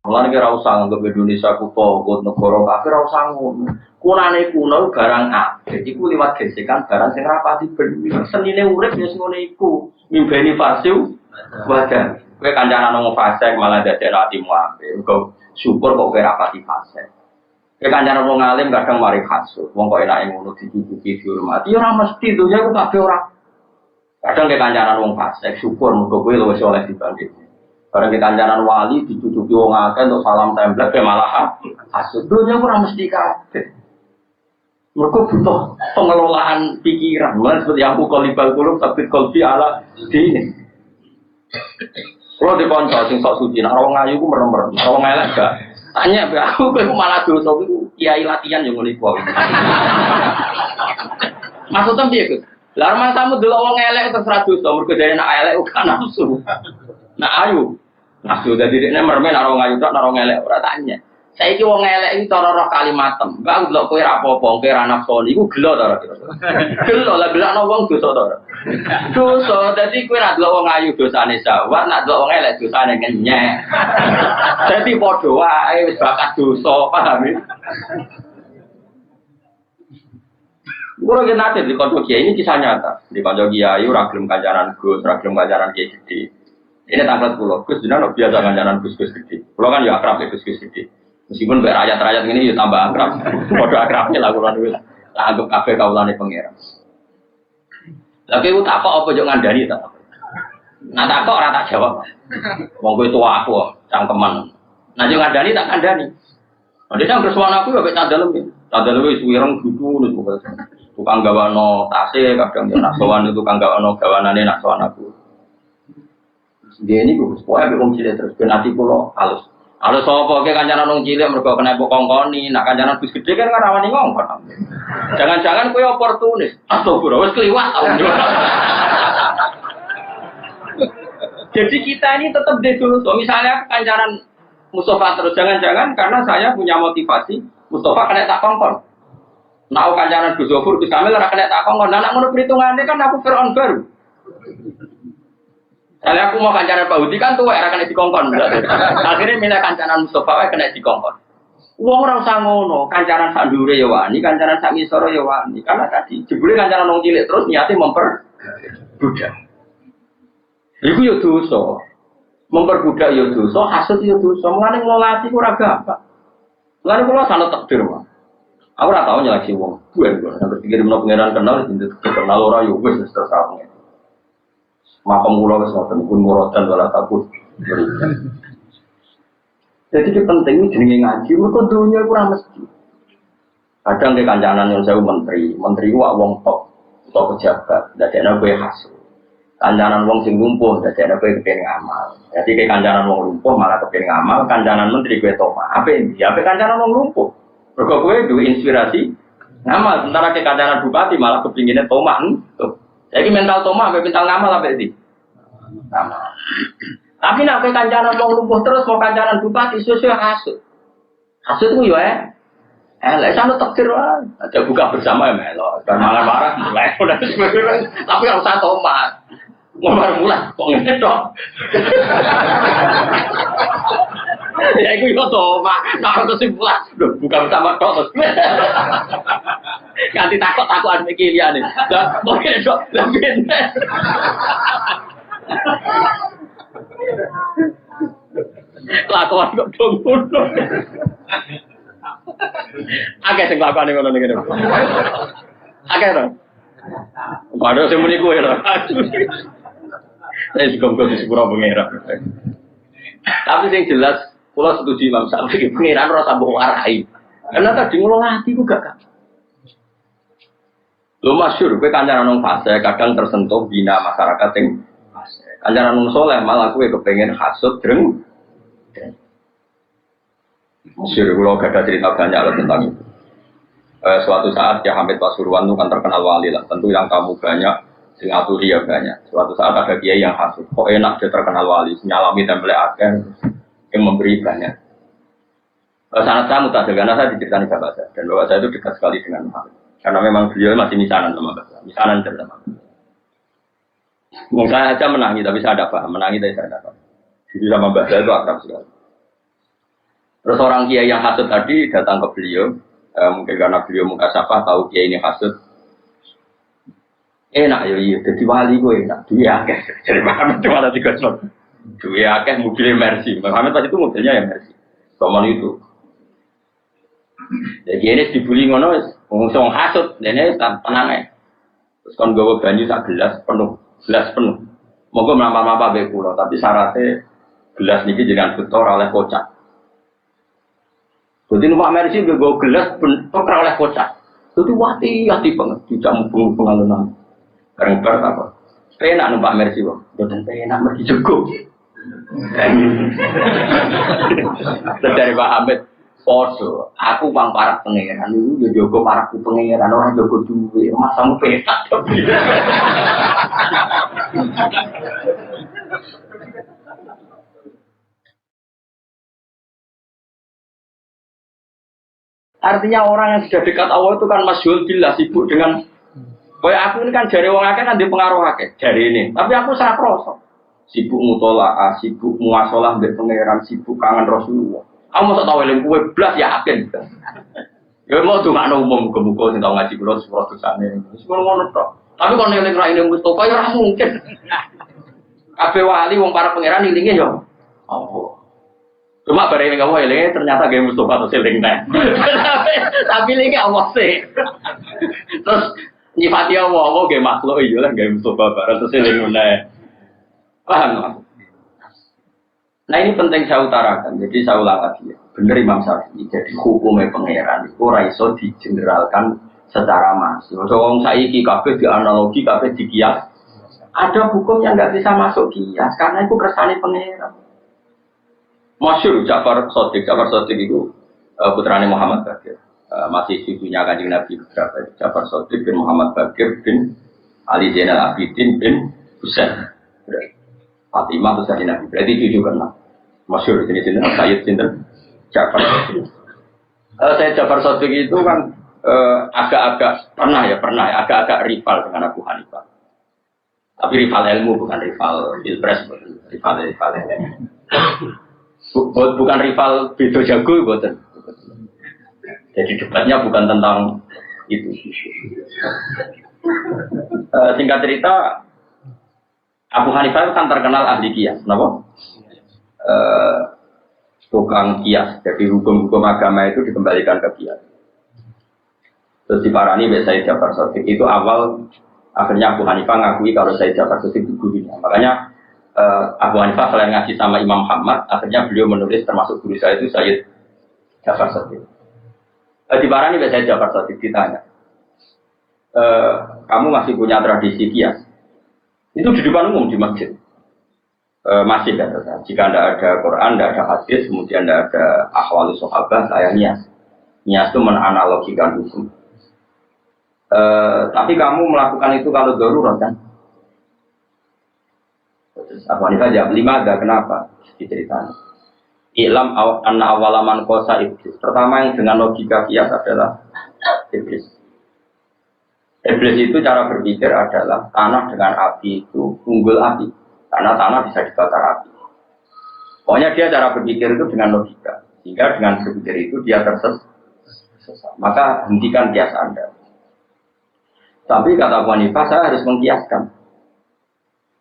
Mulane kira usah nganggep Indonesia kuto negara kafir ora usah ngono. Kunane kuno barang akeh iku liwat gesekan barang sing rapati bener. Senine urip ya ngono iku. Mimbeni fasiu wadah. Kowe kancanan wong fasik malah dadekno atimu apik. Engko syukur kok kowe rapati fasik. Kowe kancanan wong alim kadang mari hasud. Wong kok enake ngono dicucuki dihormati ya ora mesti dunya ku kabeh ora. Kadang kowe kancanan wong fasik syukur mergo kowe luwih oleh dibanding. Barang kita kancanan wali dicucuki wong akeh untuk salam template ya malah hasud. Dunya ora mesti kabeh. Mereka butuh pengelolaan pikiran. Mulai seperti aku kolibal kulub tapi kolbi ala dini. Kalau di konco sing sok suci, nah orang ngayu ku merem-merem, orang elek gak. Tanya be aku malah dosa iku kiai latihan yo ngene iku. Maksudnya piye, Gus? Lah mangsamu delok wong elek terus ra dosa, mergo dene nak elek uga nafsu. Nak ayu. Nafsu dadi dekne merem nak orang ngayu tok nak orang elek ora tanya. Saiki wong elek iki cara roh kalimatem. Mbak delok kowe ra apa-apa, kowe ra nafsu iku gelo ta ora? Gelo lah belakno wong dosa ta ora? Dosa, dadi kowe ra delok wong ayu dosane sawah, nak delok wong elek dosane ngenyek. Dadi padha wae wis bakat dosa, paham ya? Kulo ki nate di kanca kiai ini kisah nyata. Di kanca kiai ora gelem kancanan Gus, ora gelem kancanan kiai gede. Ini tanglet kulo, Gus jenengan biasa kancanan Gus-gus gede. Kulo kan ya akrab ya Gus-gus gede. Meskipun mbek rakyat-rakyat ngene ya tambah akrab. Padha akrabnya lah kulo niku. Tak anggap kabeh kawulane pangeran. Lah kowe tak kok apa yo ngandani ta? Nah tak kok ora tak jawab. Wong kowe tuwa aku, cangkeman. Nah yo ngandani tak kandani. Nah dia bersuara aku ya mek candalem. Candalem wis wireng dudu niku. Tukang gawano tase kadang yo nak sowan itu tukang gawano gawanane nak sowan aku. Dia ini gue supaya wong cilik terus ben ati kula halus. Halus sapa ke kancanan wong cilik mergo kena kongkoni, nak kancanan bus gede kan rawani ngongkon. Jangan-jangan kowe oportunis. Astagfirullah wis kliwat. Jadi kita ini tetap dulu. So, misalnya kancanan Mustafa terus jangan-jangan karena saya punya motivasi Mustafa kena tak kongkon. Nah, kancanan Gus Zofur Gus Kamil ora kena tak kongkon. Nah, ngono perhitungannya kan aku Fir'aun baru. Kalau aku mau kancanan Pak Hudi kan tuh era kena dikongkon. Akhirnya milih kancanan Mustafa kena dikongkon. Wong ora usah ngono, kancanan sak ndure ya wani, kancanan sak ngisor ya wani. Karena tadi jebule kancanan wong cilik terus niate memperbudak. Iku yo dosa. Memperbudak yo dosa, hasud yo dosa. Mulane nglolati ku ora gampang. Mulane kula salah takdir, Mas. Aku ora tau nyeleksi wong. Bukan kok sampe pikir menawa pangeran kenal kenal ora yo wis terus aku. Makom kula wis ngoten pun muradan wala takut. Jadi itu penting jenenge ngaji, mergo dunya iku ora mesti. Kadang ke kancanan yang saya menteri wak wong top atau pejabat, dadekne kowe hasud. Kancanan wong sing lumpuh dadekne kowe kepengin ngamal. Jadi ke kancanan wong lumpuh malah kepengin ngamal, kancanan menteri kowe toma. Apa iki? Apa kancanan wong lumpuh? Mergo kowe duwe inspirasi ngamal, sementara ke kancanan bupati malah kepengine toma. Jadi mental toma sampai mental ngamal apa sih? Ngamal. Tapi nak ke kancanan wong lumpuh terus mau kancanan bupati sesuai hasud. Hasud ku yo lek sampe takdir wae. Ada buka bersama ya melo. Dan marah-marah mulai. Tapi ora usah toma. Mulai kok ngene tok. Ya iku yo toma. Nak kesimpulan. Buka bersama tok. Ganti takut-takutan iki liyane. Lah kok ngene tok. Lah pinter. Lakuan kok ngono. Akeh sing lakone ngono ngene. Akeh to. Padha sing muni kowe to. Saya juga di sepura pengira. Tapi sing jelas kula setuju Imam Syafi'i pengiran ora tambah warai. Karena tadi ngulo ati ku gak. Lho masyhur kowe kancanan nang fase kadang tersentuh bina masyarakat sing kancanan wong saleh malah kowe kepengin hasud dreng. Masyhur kula gak ada cerita banyak tentang itu. Suatu saat ya Hamid Pasuruan itu kan terkenal wali lah. Tentu yang kamu banyak, sing aturi ya banyak. Suatu saat ada kiai yang hasud. Kok enak dia terkenal wali, nyalami template akeh yang memberi banyak. Sangat saya mutadagana saya diceritakan bapak saya dan bapak saya itu dekat sekali dengan Hamid. Karena memang beliau masih misanan sama bapak. Misanan cerita sama. Saya aja menangi, tapi saya ada paham. Menangi tapi saya ada paham. Jadi sama bapak saya itu akrab sekali. Terus orang kiai yang hasud tadi datang ke beliau, mungkin karena beliau mukasafah tahu kiai ini hasud. Enak ya iya, jadi wali gue enak. Dua akeh, jadi Muhammad cuma ada 3 slot. Dua akeh mobilnya Mercy. Muhammad tadi itu mobilnya ya Mercy. Roman itu. Jadi ini dibully ngono, ngomong hasud, ini tenang ya. Terus kan gue banyu sak gelas penuh. Moga melampah-lampah baik pulau, tapi syaratnya gelas ini jangan betul oleh kocak. Jadi numpak Mercy gue gelas betul oleh kocak. Itu hati banget, tidak mumpung pengalunan. Karena apa? Penak numpak Mercy bang, dan penak mergi cukup. Dari Pak Hamid, poso, aku bang parak pengeran, itu jogo parakku pengeran, orang jogo duit, masa mau petak. Artinya orang yang sudah dekat Allah itu kan masyhur billah, sibuk dengan kayak aku ini kan jari wong akeh kan di pengaruh akeh jari ini. Tapi aku sangat kroso. Sibuk mutolaah, sibuk muasalah mbek pangeran, sibuk kangen Rasulullah. Aku mosok tau eling kowe blas yakin. Ya mau tuh ana umum muga-muga sing tau ngaji kula surah dosane. Wis ngono tok. Tapi kon eling ra eling Mustofa ya ora mungkin. Kabeh wali wong para pangeran ilinge ya. Oh. Cuma bareng kamu elingnya ternyata gaya Mustafa atau seling nih. Tapi ini Allah sih. Terus nyifati Allah gaya makhluk iya lah gaya Mustafa atau seling nih. Paham? Nah ini penting saya utarakan. Jadi saya ulang lagi ya. Bener Imam Syafi'i. Jadi hukumnya pangeran itu raiso digeneralkan secara masif. Soalnya saiki kabeh di analogi kabeh di kias. Ada hukum yang nggak bisa masuk kias karena itu kersane pangeran. Masyhur Ja'far Shadiq itu putrane Muhammad Bakir. Masih cucunya Kanjeng Nabi beberapa. Ja'far Shadiq bin Muhammad Bakir bin Ali Zainal Abidin bin Husain. Fatimah itu Nabi. Berarti cucu kena. Masyhur di sini Sayyid sinten Ja'far Shadiq. Saya Ja'far Shadiq itu kan agak-agak agak-agak rival dengan Abu Hanifah. Tapi rival ilmu bukan rival pilpres, rival ilmu. Bukan rival bedo jago, bukan. Jadi debatnya bukan tentang itu. Singkat cerita, Abu Hanifah kan terkenal ahli kias, kenapa? Tukang kias. Jadi hukum-hukum agama itu dikembalikan ke kias. Terus diparani Sayyid Ja'far Shadiq itu awal akhirnya Abu Hanifah ngakui kalau Sayyid Ja'far Shadiq itu gurunya. Makanya Abu Hanifah selain ngaji sama Imam Muhammad, akhirnya beliau menulis termasuk guru saya itu Sayyid Ja'far Shadiq. Di barang ini Sayyid Ja'far Shadiq ditanya, kamu masih punya tradisi kias? Itu di depan umum di masjid. Masih kata. Jika tidak ada Quran, tidak ada hadis, kemudian tidak ada ahwalus sahabah, saya nias. Nias itu menanalogikan hukum. Tapi kamu melakukan itu kalau darurat kan? Abu Hanifah jawab 5 ada kenapa? Diceritakan. Ilam anna awalaman kosa iblis. Pertama yang dengan logika kias adalah iblis. Iblis itu cara berpikir adalah tanah dengan api itu unggul api. Karena tanah bisa dibakar api. Pokoknya dia cara berpikir itu dengan logika. Sehingga dengan berpikir itu dia tersesat. Maka hentikan kias Anda. Tapi kata Abu Hanifah saya harus mengkiaskan.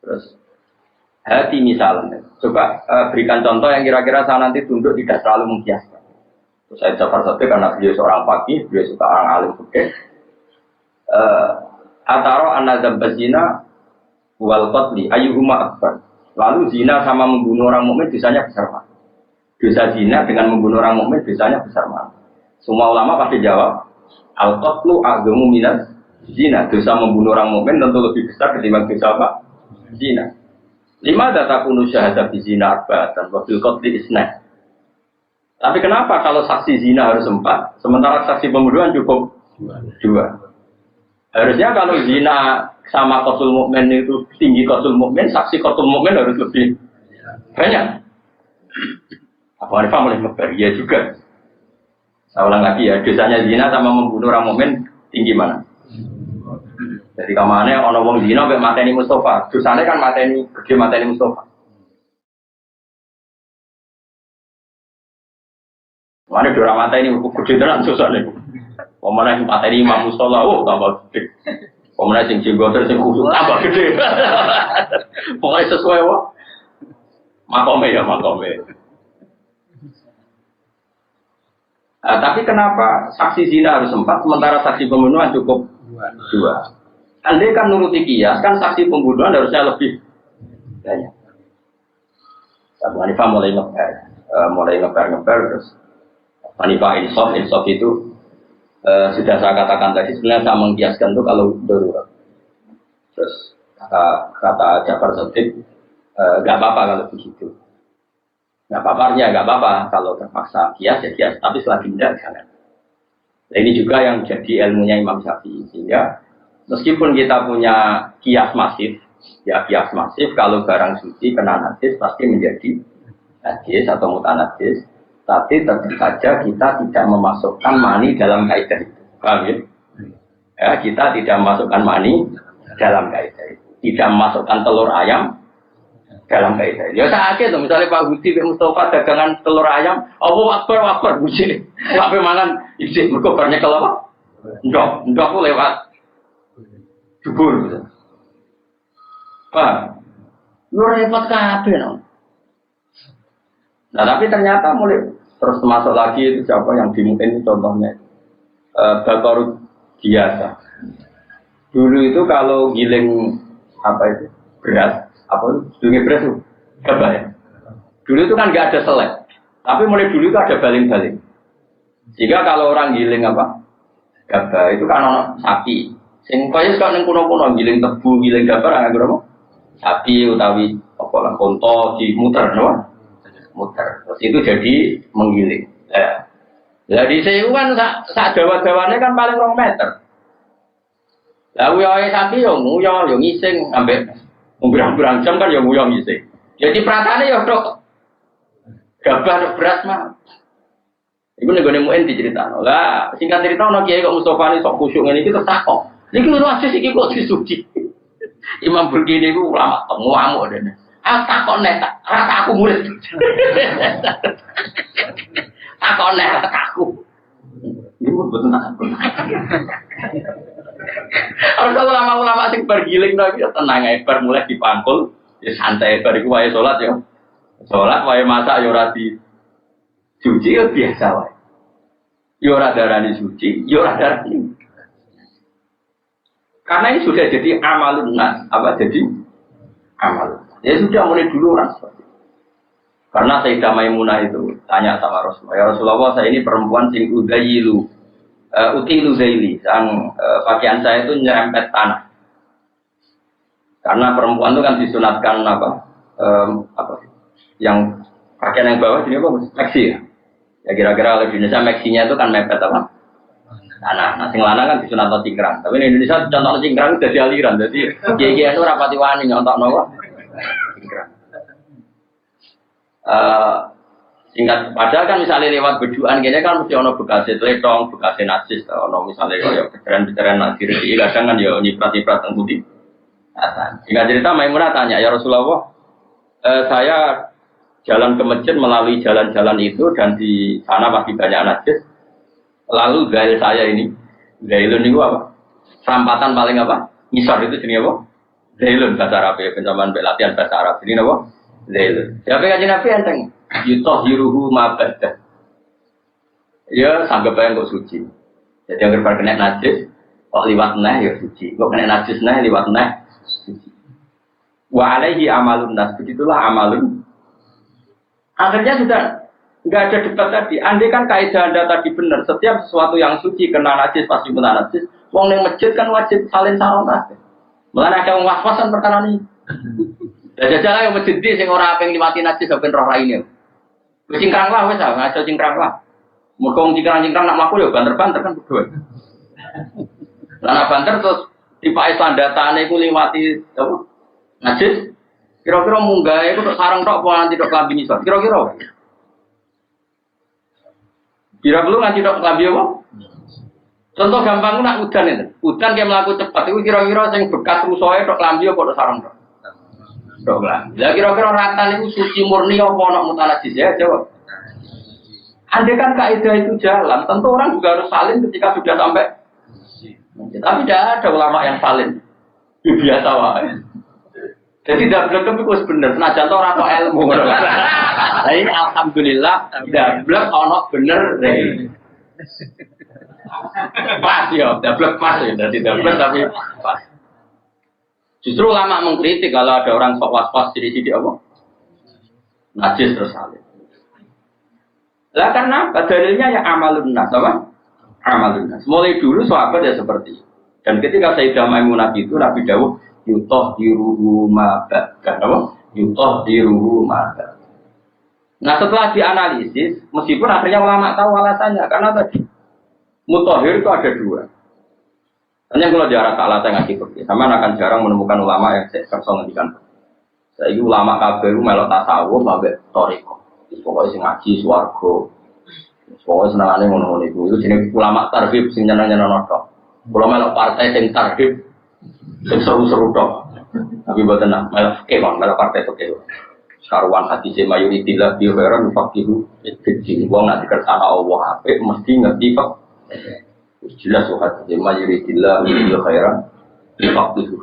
Terus hati misalnya, coba berikan contoh yang kira-kira saya nanti tunduk tidak terlalu mengkiaskan. Terus saya Ja'far Shadiq karena beliau seorang fakih, beliau suka orang alim fikih. Ataro an-nazam bazina wal qatli ayyuhuma akbar. Lalu zina sama membunuh orang mukmin dosanya besar mana? Dosa zina dengan membunuh orang mukmin dosanya besar mana? Semua ulama pasti jawab al-qatlu a'dzamu minaz zina. Dosa membunuh orang mukmin tentu lebih besar ketimbang dosa apa? Zina. 5 data kuno syahadat di zina arba'atan wa fil qatli isna. Tapi kenapa kalau saksi zina harus 4, sementara saksi pembunuhan cukup 2? Harusnya kalau zina sama qatul mukmin itu tinggi qatul mukmin, saksi qatul mukmin harus lebih banyak. Abu Hanifah mulai ya juga. Saya ulang lagi ya, dosanya zina sama membunuh orang mukmin tinggi mana? Jadi kamane ana wong zina mek mateni Mustafa, dosane kan gede mateni Mustafa. Mana dua mata ini gede tenan susah nih. Pemenang mata ini Imam Mustola, tambah gede. Pemenang sing jenggoter sing khusus tambah gede. Pokoknya sesuai wah. Makome. Tapi kenapa saksi zina harus 4 sementara saksi pembunuhan cukup 2? Andai kan nuruti kias kan saksi pembunuhan harusnya lebih banyak. Abu Hanifah mulai ngebar terus Hanifah insaf itu sudah saya katakan tadi sebenarnya saya mengkiaskan itu kalau darurat. Terus kata Ja'far Shadiq nggak apa-apa kalau begitu. Nggak apa-apa kalau terpaksa kias ya kias, tapi selagi tidak jangan. Nah, ini juga yang jadi ilmunya Imam Syafi'i sehingga meskipun kita punya kias masif kalau barang suci kena najis pasti menjadi najis atau mutanajis, tapi tentu saja kita tidak memasukkan mani dalam kaidah itu. Paham ya? Ya, kita tidak memasukkan mani dalam kaidah itu. Tidak memasukkan telur ayam dalam kaidah. Ya sakit tuh misalnya Pak Budi Mustafa dagangan telur ayam, Akbar Budi. Sampai mangan isi mergo bar nyekel apa? Ndok ku lewat jubur gitu. Pak, lu repot kabeh no. Nah tapi ternyata mulai terus masuk lagi itu siapa yang dimungkin contohnya Bakorut biasa. Dulu itu kalau giling beras beras itu gabah ya. Dulu itu kan nggak ada selek, tapi mulai dulu itu ada baling-baling. Jika kalau orang giling gabah itu kan ono sapi. Sing kaya sekarang yang kuno-kuno giling tebu, giling gabah nggak berapa? Sapi utawi konto dimuter, no? Muter. Terus itu jadi menggiling. Jadi saya kan sak dawa-dawane kan paling 2 meter. Lah uyoe sapi yo ngising ambek umbrang-umbrang jam kan yo nguyo ngising. Jadi pratane yo tok gabah beras mah. Iku nek gone muen diceritakno. Lah singkat cerita ono kiai kok Mustofa ni sok khusyuk ngene iki terus takok. Niki lho asis iki kok disuci. Imam Burkini ku ulama ngamuk dene. Takok nek rata aku murid. Takok nek rata aku. Iku betul tak. Harus ulama-ulama sing bergiling lagi ya tenang ae bar mulai dipangkul ya santai bar iku wae salat ya. Salat wae masak ya ora di suci ya biasa wae. Ya ora darani suci, ya ora darani. Karena ini sudah jadi amalun nas, jadi amal. Ya sudah mulai dulu orang seperti itu. Karena Sayyidah Maimunah itu tanya sama Rasulullah, ya Rasulullah saya ini perempuan sing utilu zaili, sang pakaian saya itu nyerempet tanah. Karena perempuan itu kan disunatkan yang pakaian yang bawah ini meksi ya. Ya kira-kira kalau di Indonesia meksinya itu kan mepet tanah. Nah sing lanang kan disunat cingkrang. Tapi di Indonesia contoh cingkrang itu jadi aliran. Jadi kiai itu rapati wani nyontokno kok. Singkat padahal kan misalnya lewat beduan gini kan mesti ono bekasnya teletong, bekasnya najis, ono misalnya kalau pecahan najis di kadang kan ya nyiprat-nyiprat yang putih. Singkat cerita Maimunah tanya, ya Rasulullah, saya jalan ke masjid melalui jalan-jalan itu dan di sana masih banyak najis. Lalu gail saya ini, gailun itu apa? Serampatan paling apa? Misor itu jenis apa? Gailun bahasa Arab ya, pencaman latihan bahasa Arab. Ini apa? Gailun. Siapa yang Nabi enteng? Yutohiruhu mabadah. Ya, sanggap aja kok suci. Jadi yang kena najis, kok liwat nah ya suci. Kok kena najis nah liwat nah suci. Wa alaihi amalun nas, begitulah amalun. Akhirnya sudah nggak ada debat tadi. Andai kan kaidah Anda tadi benar, setiap sesuatu yang suci kena najis pasti kena najis. Wong ning masjid kan wajib salin salam kabeh. Mulane ada wong was-wasan perkara ini. Lah jajal ayo masjid iki sing ora aping liwati najis ben roh raine. Wis cingkrang lah wis ngaco cingkrang lah. Muga wong cingkrang nak mlaku ya banter-banter kan berdua. Lah banter terus dipake sandatane iku liwati apa? Najis. Kira-kira munggah iku tok sareng tok apa nganti tok klambi nisor. Kira-kira. Kira perlu nganti tok klambi apa? Contoh gampang nak udan itu. Udan kayak melaku cepat itu kira-kira sing bekas rusoe tok klambi apa tok sareng tok. Tok klambi. Lah kira-kira ratan itu suci murni apa ana mutanajis ya jawab. Andai kan kaidah itu jalan, tentu orang juga harus salin ketika sudah sampai. Tapi tidak ada ulama yang salin. Biasa wae. Jadi dablek itu bener. Senajan orang kok ilmu. Nah ini alhamdulillah dablek ono bener. Pas ya, dablek pas ya. Jadi dablek tapi pas. Justru ulama mengkritik kalau ada orang sok was-was sidi-sidi apa? Najis terus salin. Lah karena dalilnya yang amalun nas, apa? Amalun nas. Mulai dulu sahabat ya seperti itu. Dan ketika Sayyidah Maimunah itu Nabi dawuh yutahhiruhu ma ba'da, apa? Yutahhiruhu ma ba'da. Nah setelah dianalisis, meskipun akhirnya ulama tahu alasannya, karena tadi mutahhir itu ada dua. Hanya kalau di arah alasan ngaji pergi, sama akan jarang menemukan ulama yang kersa ngendikan. Saya ini ulama kabeh melok tasawuf, babek toriko. Pokoknya sing ngaji swarga. Pokoknya senengane ngono-ngono iku. Iku jenenge ulama tarhib sing nyeneng-nyeneng tok. Kula melok partai sing tarhib sing seru-seru tok. Tapi mboten nah, melok kewang, melok partai tok kewang. Karuan hati se mayoritillah bi khairan faqihu jadi wong nek dikersana Allah apik mesti ngerti kok. Jelas hati se mayoritillah bi khairan faqihu.